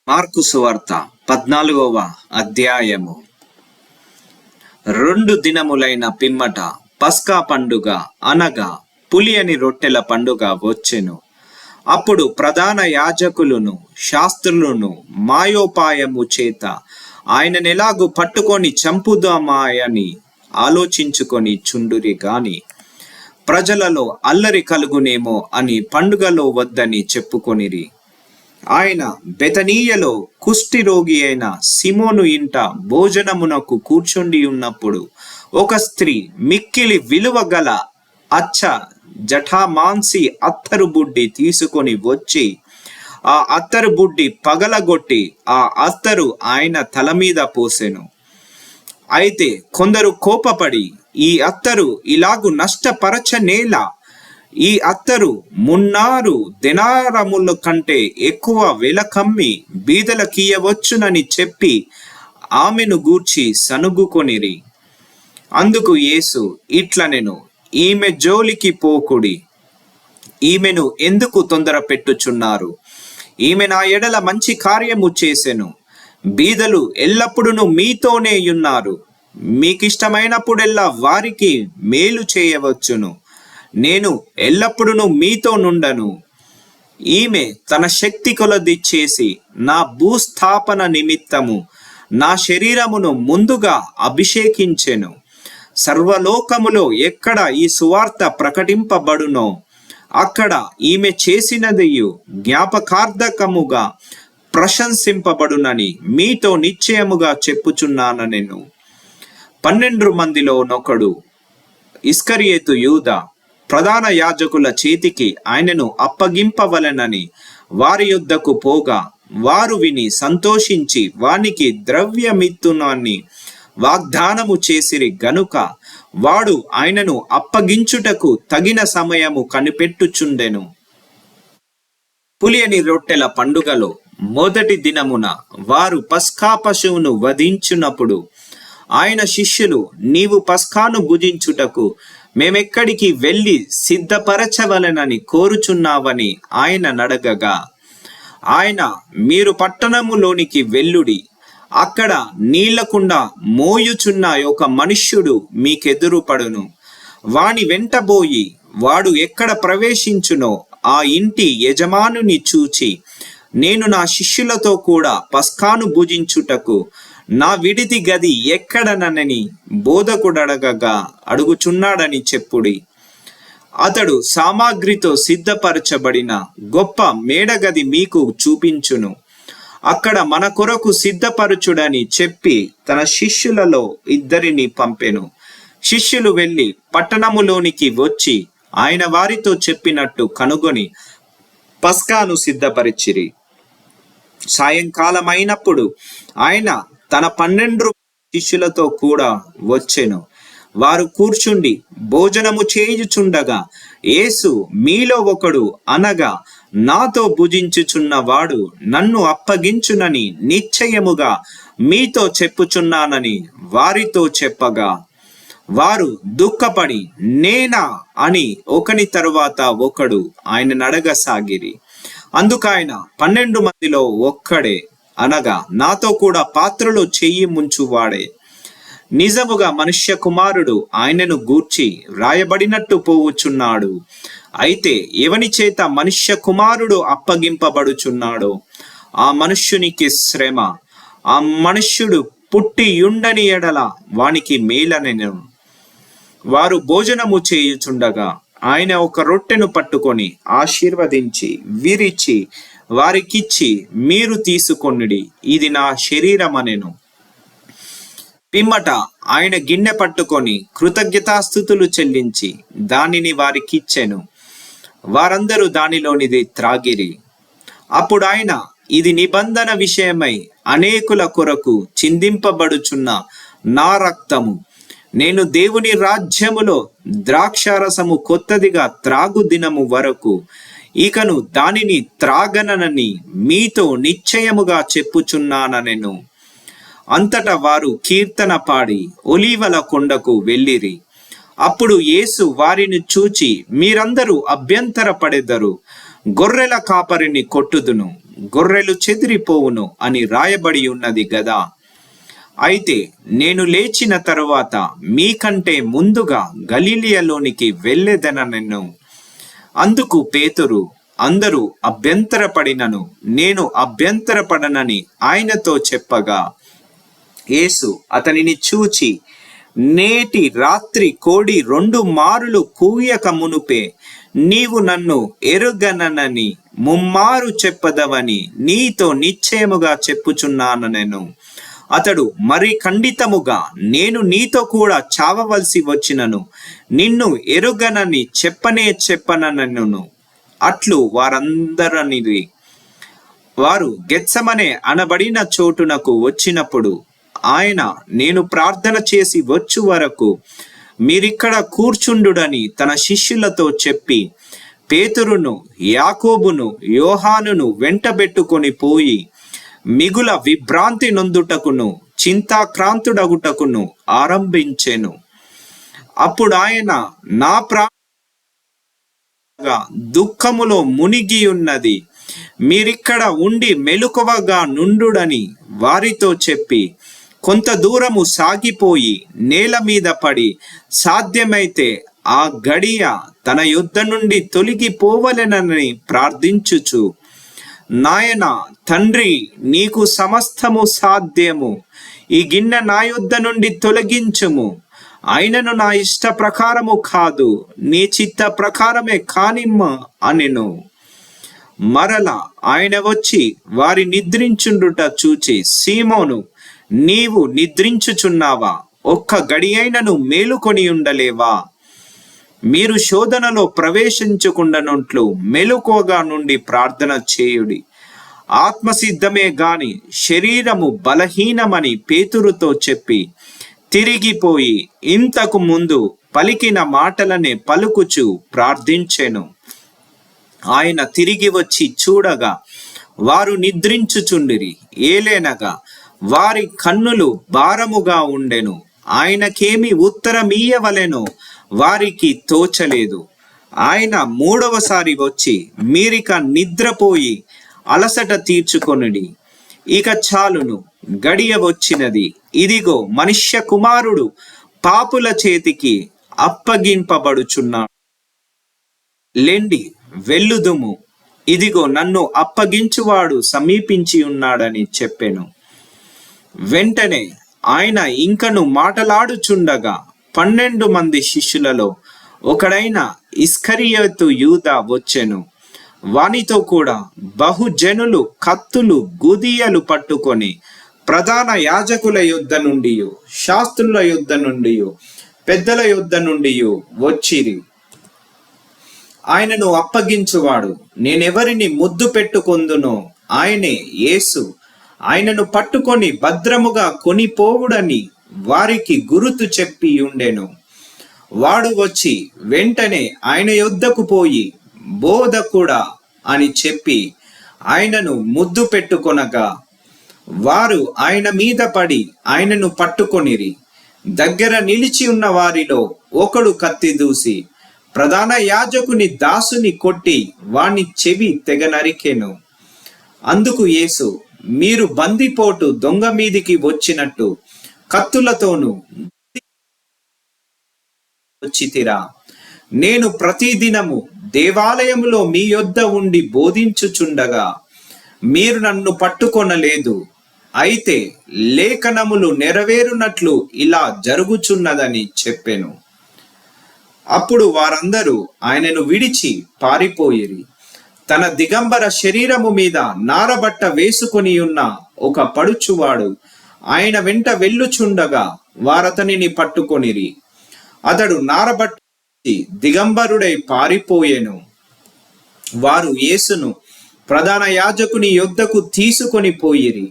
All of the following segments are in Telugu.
మార్కు సువార్త 14వ అధ్యాయము. 2 దినములైన పిమ్మట పస్కా పండుగ అనగా పులియని రొట్టెల పండుగ వచ్చెను. అప్పుడు ప్రధాన యాజకులను శాస్త్రులను మాయోపాయము చేత ఆయననెలాగు పట్టుకొని చంపుదామాయని ఆలోచించుకొని చుండురి గాని ప్రజలలో అల్లరి కలుగునేమో అని పండుగలో వద్దని చెప్పుకొనిరి. ఆయన బెతనీయలో కుష్టి రోగి అయిన సిమోను ఇంట భోజనమునకు కూర్చుండి ఉన్నప్పుడు ఒక స్త్రీ మిక్కిలి విలువ గల అచ్చ జఠామాంసి అత్తరు బుడ్డి తీసుకొని వచ్చి ఆ అత్తరు బుడ్డి పగలగొట్టి ఆ అత్తరు ఆయన తల మీద పోసెను. అయితే కొందరు కోపపడి, ఈ అత్తరు ఇలాగు నష్టపరచనేలా, ఈ అత్తరు 3 దెనారముల కంటే ఎక్కువ వెల కమ్మి బీదలకియ్యవచ్చునని చెప్పి ఆమెను గూర్చి సనుగుకొనిరి. అందుకు యేసు ఇట్లనెను, ఈమె జోలికి పోకుడి, ఈమెను ఎందుకు తొందర పెట్టుచున్నారు? ఈమె నా ఎడల మంచి కార్యము చేసెను. బీదలు ఎల్లప్పుడూ మీతోనే ఉన్నారు, మీకిష్టమైనప్పుడెల్లా వారికి మేలు చేయవచ్చును. నేను ఎల్లప్పుడూ మీతో నుండను. ఈమె తన శక్తి కొలది చేసి నా భూస్థాపన నిమిత్తము నా శరీరమును ముందుగా అభిషేకించెను. సర్వలోకములో ఎక్కడ ఈ సువార్త ప్రకటింపబడునో అక్కడ ఈమె చేసినదియు జ్ఞాపకార్థకముగా ప్రశంసింపబడునని మీతో నిశ్చయముగా చెప్పుచున్నాను. నేను 12 మందిలోనొకడు ఇస్కరియోతు యూదా ప్రధాన యాజకుల చేతికి ఆయనను అప్పగింపవలెనని వారి యొద్దకు పోగా వారు విని సంతోషించి వానికి ద్రవ్యమిత్తునని వాగ్దానము చేసిరి గనుక వాడు ఆయనను అప్పగించుటకు తగిన సమయము కనిపెట్టుచుండెను. పులియని రొట్టెల పండుగలో మొదటి దినమున వారు పస్కా పశువును వధించునప్పుడు ఆయన శిష్యులు, నీవు పస్కాను భుజించుటకు మేమెక్కడికి వెళ్ళి సిద్ధపరచవలెనని కోరుచున్నావని ఆయన నడగగా ఆయన, మీరు పట్టణములోనికి వెళ్ళుడి, అక్కడ నీళ్లకుండా మోయుచున్న ఒక మనుష్యుడు మీకెదురుపడును. వాని వెంటబోయి వాడు ఎక్కడ ప్రవేశించునో ఆ ఇంటి యజమానుని చూచి, నేను నా శిష్యులతో కూడా పస్కాను భుజించుటకు నా విడిది గది ఎక్కడనని బోధకుడడగగా అడుగుచున్నాడని చెప్పుడి. అతడు సామాగ్రితో సిద్ధపరచబడిన గొప్ప మేడగది మీకు చూపించును. అక్కడ మన కొరకు సిద్ధపరచుడని చెప్పి తన శిష్యులలో 2 పంపెను. శిష్యులు వెళ్ళి పట్టణములోనికి వచ్చి ఆయన వారితో చెప్పినట్టు కనుగొని పస్కాను సిద్ధపరిచిరి. సాయంకాలమైనప్పుడు ఆయన తన 12 శిష్యులతో కూడా వచ్చెను. వారు కూర్చుండి భోజనము చేయుచుండగా యేసు, మీలో ఒకడు అనగా నాతో భుజించుచున్నవాడు నన్ను అప్పగించునని నిశ్చయముగా మీతో చెప్పుచున్నానని వారితో చెప్పగా వారు దుఃఖపడి, నేనా అని ఒకని తరువాత ఒకడు ఆయన నడగసాగిరి. అందుకైన 12 మందిలో ఒక్కడే అనగా నాతో కూడా పాత్రలో చెయ్యి ముంచువాడే. నిజముగా మనుష్య కుమారుడు ఆయనను గూర్చి వ్రాయబడినట్టు పోవుచున్నాడు. అయితే ఎవని చేత మనుష్య కుమారుడు అప్పగింపబడుచున్నాడో ఆ మనుష్యునికి శ్రమ, ఆ మనుష్యుడు పుట్టియుండని ఎడల వానికి మేలనెను. వారు భోజనము చేయుచుండగా ఆయన ఒక రొట్టెను పట్టుకొని ఆశీర్వదించి విరిచి వారికిచ్చి, మీరు తీసుకొనుడి, ఇది నా శరీరమనెను. పిమ్మట ఆయన గిన్నె పట్టుకొని కృతజ్ఞతాస్తుతులు చెల్లించి దానిని వారికిచ్చెను. వారందరూ దానిలోనిది త్రాగిరి. అప్పుడు ఆయన, ఇది నిబంధన విషయమై అనేకుల కొరకు చిందింపబడుచున్న నా రక్తము. నేను దేవుని రాజ్యములో ద్రాక్షారసము కొత్తదిగా త్రాగు దినము వరకు ఇకను దానిని త్రాగనని మీతో నిశ్చయముగా చెప్పుచున్నానెను. అంతటా వారు కీర్తన పాడి ఒలీవల కొండకు వెళ్ళిరి. అప్పుడు యేసు వారిని చూచి, మీరందరూ అభ్యంతర పడెదరు, గొర్రెల కాపరిని కొట్టుదును, గొర్రెలు చెదిరిపోవును అని రాయబడి ఉన్నది గదా. అయితే నేను లేచిన తరువాత మీకంటే ముందుగా గలిలయలోనికి వెళ్ళెదనెను. అందుకు పేతురు, అందరూ అభ్యంతరపడినను నేను అభ్యంతరపడనని ఆయనతో చెప్పగా, యేసు అతనిని చూచి, నేటి రాత్రి కోడి 2 మారులు కూయక మునుపే నీవు నన్ను ఎరుగనని ముమ్మారు చెప్పదవని నీతో నిశ్చయముగా చెప్పుచున్నానెను. అతడు మరి ఖండితముగా, నేను నీతో కూడా చావవలసి వచ్చినను నిన్ను ఎరుగనని చెప్పనెను. అట్లు వారందరనిది. వారు గెత్సెమనే అనబడిన చోటునకు వచ్చినప్పుడు ఆయన, నేను ప్రార్థన చేసి వచ్చు వరకు మీరిక్కడ కూర్చుండుడని తన శిష్యులతో చెప్పి పేతురును, యాకోబును, యోహానును వెంటబెట్టుకొని పోయి మిగుల విభ్రాంతి నొందుటకును చింతాక్రాంతుడగుటకును ఆరంభించెను. అప్పుడు ఆయన, నా దుఃఖములో మునిగి ఉన్నది, మీరిక్కడ ఉండి మెలకువగా నుండుడని వారితో చెప్పి కొంత దూరము సాగిపోయి నేల మీద పడి సాధ్యమైతే ఆ గడియ తన యొద్ద నుండి తొలగిపోవలెనని ప్రార్థించుచు, నాయన తండ్రి, నీకు సమస్తము సాధ్యము, ఈ గిన్నె నా యొద్ద నుండి తొలగించుము, ఆయనను నా ఇష్ట ప్రకారము కాదు నీ చిత్త ప్రకారమే కానిమ్మ అనెను. మరల ఆయన వచ్చి వారి నిద్రించుండుట చూచి, సీమోను, నీవు నిద్రించుచున్నావా? ఒక్క గడియైనను మేలుకొని ఉండలేవా? మీరు శోధనలో ప్రవేశించకుండానట్లు మెలకువగా నుండి ప్రార్థన చేయుడి. ఆత్మసిద్ధమే గాని శరీరము బలహీనమని పేతురుతో చెప్పి తిరిగిపోయి ఇంతకు ముందు పలికిన మాటలనే పలుకుచు ప్రార్థించెను. ఆయన తిరిగి వచ్చి చూడగా వారు నిద్రించుచుండిరి. ఏలేనగా వారి కన్నులు భారముగా ఉండెను. ఆయనకేమి ఉత్తరమీయవలెనో వారికి తోచలేదు. ఆయన 3వసారి వచ్చి, మీరిక నిద్రపోయి అలసట తీర్చుకొనుడి, ఇక చాలును, గడియ వచ్చినది. ఇదిగో మనుష్య కుమారుడు పాపుల చేతికి అప్పగింపబడుచున్నాడు. లెండి, వెళ్ళుదుము, ఇదిగో నన్ను అప్పగించువాడు సమీపించి ఉన్నాడని చెప్పెను. వెంటనే ఆయన ఇంకను మాటలాడుచుండగా 12 మంది శిష్యులలో ఒకడైన ఇస్కరియోతు యూదా వచ్చెను. వానితో కూడా బహుజనులు కత్తులు గుదియలు పట్టుకొని ప్రధాన యాజకుల యొద్ద నుండి, శాస్త్రుల యొద్ద నుండి, పెద్దల యొద్ద నుండి వచ్చిరి. ఆయనను అప్పగించువాడు నేనెవరిని ముద్దు పెట్టుకొందునో ఆయనే యేసు, ఆయనను పట్టుకొని భద్రముగా కొనిపోవుడని వారికి గురుతు చెప్పి ఉండెను. వాడు వచ్చి వెంటనే ఆయన యొద్దకు పోయి, బోధకుడా అని చెప్పి ఆయనను ముద్దు పెట్టుకొనగా వారు ఆయన మీద పడి ఆయనను పట్టుకొనిరి. దగ్గర నిలిచి ఉన్న వారిలో ఒకడు కత్తి దూసి ప్రధాన యాజకుని దాసుని కొట్టి వాని చెవి తెగ నరికెను. అందుకు యేసు, మీరు బందిపోటు దొంగ మీదికి వచ్చినట్టు కత్తులతోనూ వచ్చితిరా? నేను ప్రతిదినము దేవాలయములో మీ యొద్ద ఉండి బోధించుచుండగా మీరు నన్ను పట్టుకొనలేదు. అయితే లేఖనములు నెరవేరునట్లు ఇలా జరుగుచున్నదని చెప్పెను. అప్పుడు వారందరూ ఆయనను విడిచి పారిపోయిరి. తన దిగంబర శరీరము మీద నారబట్ట వేసుకొని ఉన్న ఒక పడుచువాడు ఆయన వెంట వెళ్ళుచుండగా వారతనిని పట్టుకొనిరి. అతడు నారబట్ట దిగంబరుడై పారిపోయెను. వారు యేసును ప్రధాన యాజకుని యొద్దకు తీసుకొని పోయిరి.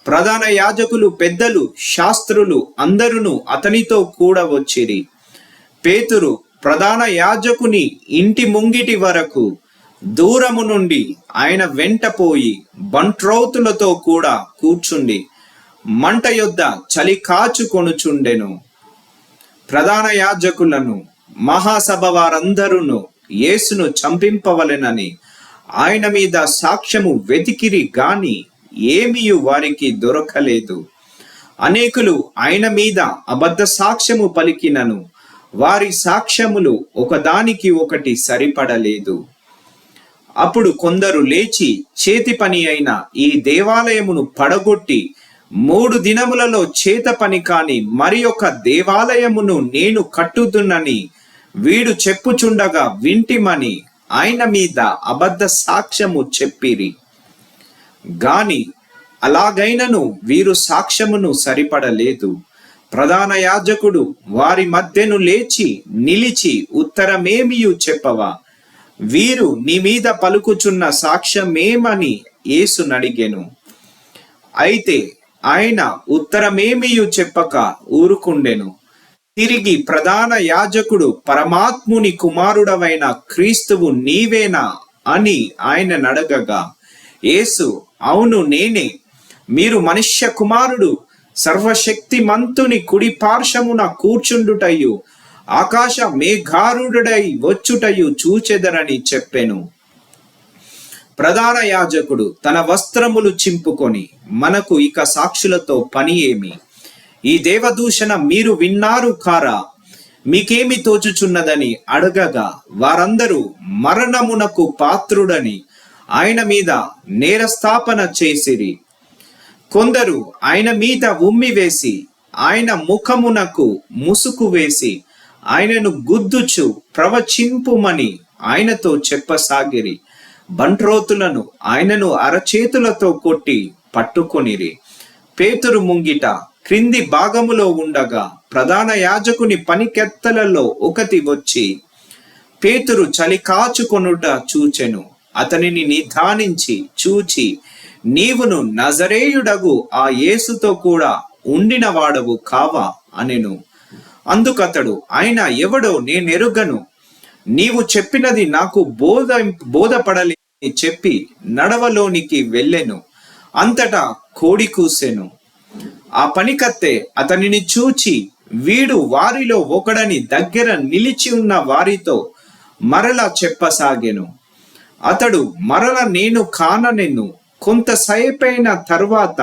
ప్రధాన యాజకులు, పెద్దలు, శాస్త్రులు అందరును అతనితో కూడా వచ్చిరి. పేతురు ప్రధాన యాజకుని ఇంటి ముంగిటి వరకు దూరము నుండి ఆయన వెంట పోయి బంట్రౌతులతో కూడా కూర్చుండి మంట యొద్ద చలి కాచుకొనుచుండెను. ప్రధాన యాజకులను, మహాసభ వారందరూ యేసును చంపింపవలెనని ఆయన మీద సాక్ష్యము వెతికిరి గాని ఏమీయు వారికి దొరకలేదు. అనేకులు ఆయన మీద అబద్ధ సాక్ష్యము పలికినను వారి సాక్ష్యములు ఒకదానికి ఒకటి సరిపడలేదు. అప్పుడు కొందరు లేచి చేతి పని అయిన ఈ దేవాలయమును పడగొట్టి 3 దినములలో చేత పని కాని మరి ఒక దేవాలయమును నేను కట్టుదునని వీడు చెప్పుచుండగా వింటిమని ఆయన మీద అబద్ధ సాక్ష్యము చెప్పిరి. గాని అలాగైనను వీరు సాక్ష్యమును సరిపడలేదు. ప్రధాన యాజకుడు వారి మధ్యను లేచి నిలిచి, ఉత్తరమేమియు చెప్పవా? వీరు నీ మీద పలుకుచున్న సాక్ష్యమేమని యేసునడిగెను. అయితే ఆయన ఉత్తరమేమియు చెప్పక ఊరుకుండెను. తిరిగి ప్రధాన యాజకుడు, పరమాత్ముని కుమారుడవైన క్రీస్తువు నీవేనా అని ఆయన నడగగా, యేసు, అవును నేనే. మీరు మనుష్య కుమారుడు సర్వశక్తిమంతుని కుడి పార్శ్వమున కూర్చుండుటయు ఆకాశ మేఘారూఢుడై వచ్చుటయు చూచెదరని చెప్పెను. ప్రధాన యాజకుడు తన వస్త్రములు చింపుకొని, మనకు ఇక సాక్షులతో పని ఏమి? ఈ దేవదూషణ మీరు విన్నారు కారా? మీకేమి తోచుచున్నదని అడగగా, వారందరూ మరణమునకు పాత్రుడని ఆయన మీద నేరస్థాపన చేసిరి. కొందరు ఆయన మీద ఉమ్మి వేసి ఆయన ముఖమునకు ముసుగు వేసి ఆయనను గుద్దుచు ప్రవచింపుమని ఆయనతో చెప్పసాగిరి. బంట్రోతులను ఆయనను అరచేతులతో కొట్టి పట్టుకొనిరి. పేతురు ముంగిట క్రింది భాగములో ఉండగా ప్రధాన యాజకుని పనికెత్తలలో ఒకటి వచ్చి పేతురు చలి కాచుకొనుట చూచెను. అతనిని నిధానించి చూచి, నీవును నజరేయుడగు ఆ యేసుతో కూడా ఉండిన వాడవు కావా అనెను. అందుకతడు, ఆయన ఎవడో నేనెరుగను, నీవు చెప్పినది నాకు బోధపడలేని చెప్పి నడవలోనికి వెళ్ళెను. అంతటా కోడి కూసెను. ఆ పనికత్తె అతనిని చూచి, వీడు వారిలో ఒకడని దగ్గర నిలిచి ఉన్న వారితో మరలా చెప్పసాగెను. అతడు మరల నేను కాననెను. కొంతసేపైన తర్వాత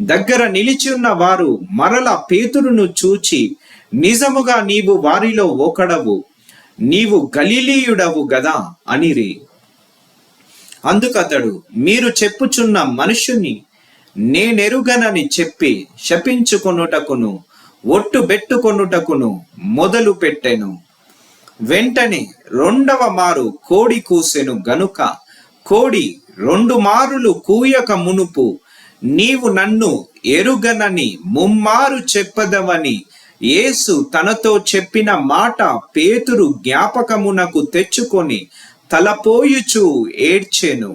దగ్గర నిలిచి ఉన్న వారు మరల పేతురును చూచి, నిజముగా నీవు వారిలో ఒకడవు, నీవు గలిలీయుడవు గదా అనిరి. అందుకతడు, మీరు చెప్పుచున్న మనుషుని నేనెరుగనని చెప్పి శపించుకొనుటకును ఒట్టు బెట్టుకొనుటకును మొదలు పెట్టెను. వెంటనే 2వ మారు కోడి కూసెను గనుక కోడి 2 మారులు కూయక మునుపు, నీవు నన్ను ఎరుగనని ముమ్మారు చెప్పదవని యేసు తనతో చెప్పిన మాట పేతురు జ్ఞాపకమునకు తెచ్చుకొని తలపోయుచు ఏడ్చెను.